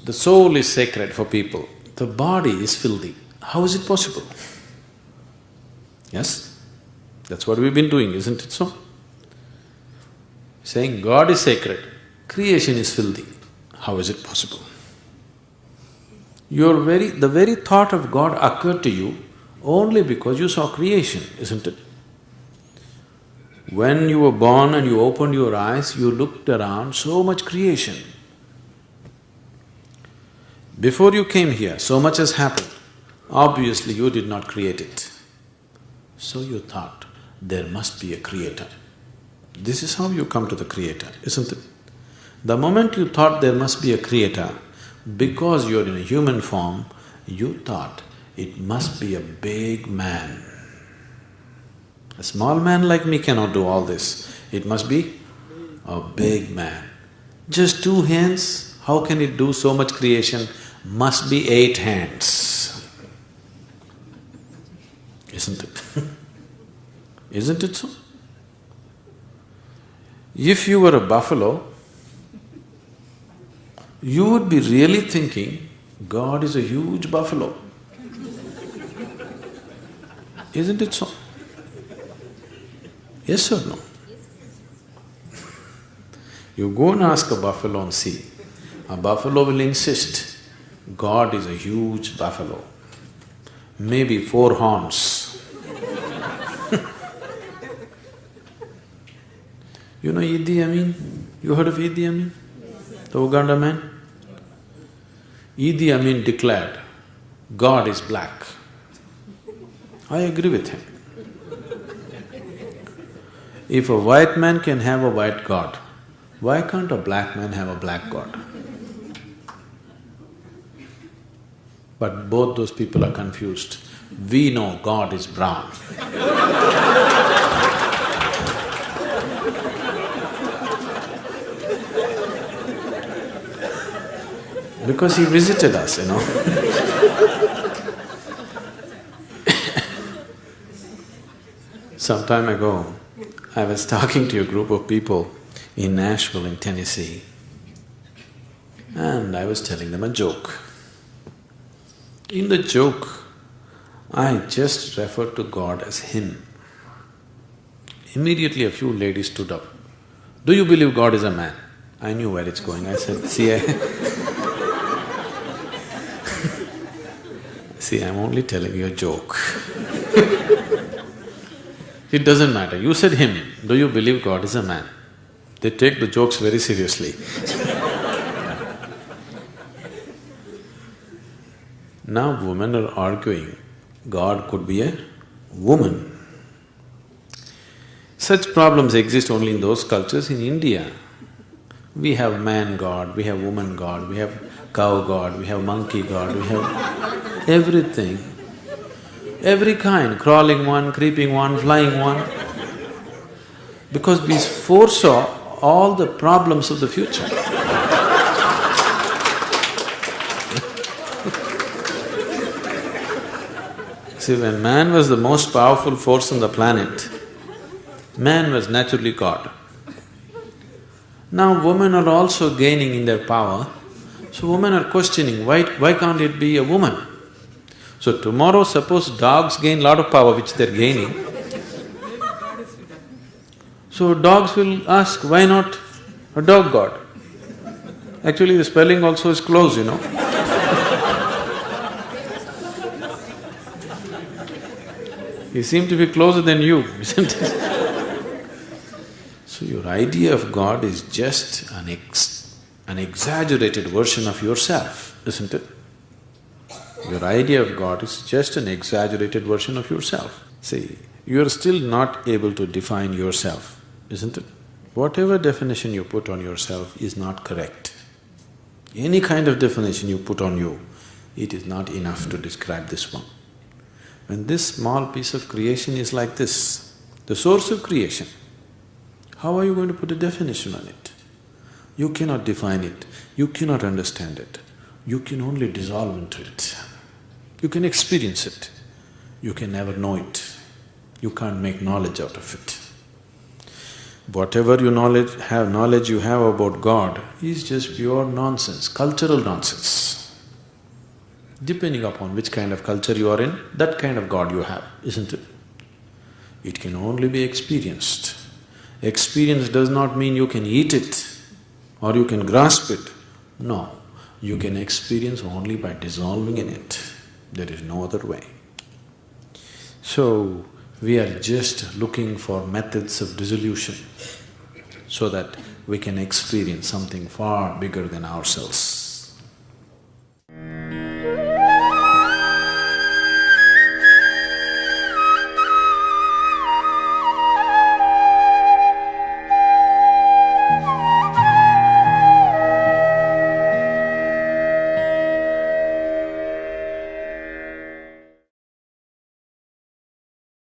The soul is sacred for people, the body is filthy. How is it possible? Yes? That's what we've been doing, isn't it so? Saying God is sacred, creation is filthy. How is it possible? The very thought of God occurred to you only because you saw creation, isn't it? When you were born and you opened your eyes, you looked around, so much creation. Before you came here, so much has happened. Obviously, you did not create it. So you thought, there must be a creator. This is how you come to the creator, isn't it? The moment you thought there must be a creator, because you're in a human form, you thought it must be a big man. A small man like me cannot do all this. It must be a big man. Just 2 hands, how can it do so much creation? Must be 8 hands. Isn't it? Isn't it so? If you were a buffalo, you would be really thinking, God is a huge buffalo. Isn't it so? Yes or no? You go and ask a buffalo and see, a buffalo will insist, God is a huge buffalo, maybe 4 horns. You know Idi Amin? You heard of Idi Amin? The Uganda man? Idi Amin declared, God is black. I agree with him. If a white man can have a white God, why can't a black man have a black God? But both those people are confused. We know God is brown. Because he visited us, you know. Some time ago, I was talking to a group of people in Nashville in Tennessee, and I was telling them a joke. In the joke, I just referred to God as Him. Immediately a few ladies stood up. Do you believe God is a man? I knew where it's going. I said, See, I'm only telling you a joke. It doesn't matter. You said him, do you believe God is a man? They take the jokes very seriously. Now women are arguing, God could be a woman. Such problems exist only in those cultures. In India, we have man God, we have woman God, we have cow God, we have monkey God, we have everything. Every kind, crawling one, creeping one, flying one. Because we foresaw all the problems of the future. See, when man was the most powerful force on the planet, man was naturally God. Now women are also gaining in their power, so women are questioning, why can't it be a woman? So tomorrow suppose dogs gain lot of power which they're gaining, so dogs will ask, why not a dog god? Actually the spelling also is close, you know. He seemed to be closer than you, isn't it? So your idea of God is just an exaggerated version of yourself, isn't it? Your idea of God is just an exaggerated version of yourself. See, you're still not able to define yourself, isn't it? Whatever definition you put on yourself is not correct. Any kind of definition you put on you, it is not enough to describe this one. When this small piece of creation is like this, the source of creation, how are you going to put a definition on it? You cannot define it, you cannot understand it, you can only dissolve into it. You can experience it, you can never know it, you can't make knowledge out of it. Whatever knowledge you have about God is just pure nonsense, cultural nonsense. Depending upon which kind of culture you are in, that kind of God you have, isn't it? It can only be experienced. Experience does not mean you can eat it or you can grasp it. No, you can experience only by dissolving in it. There is no other way. So, we are just looking for methods of dissolution so that we can experience something far bigger than ourselves.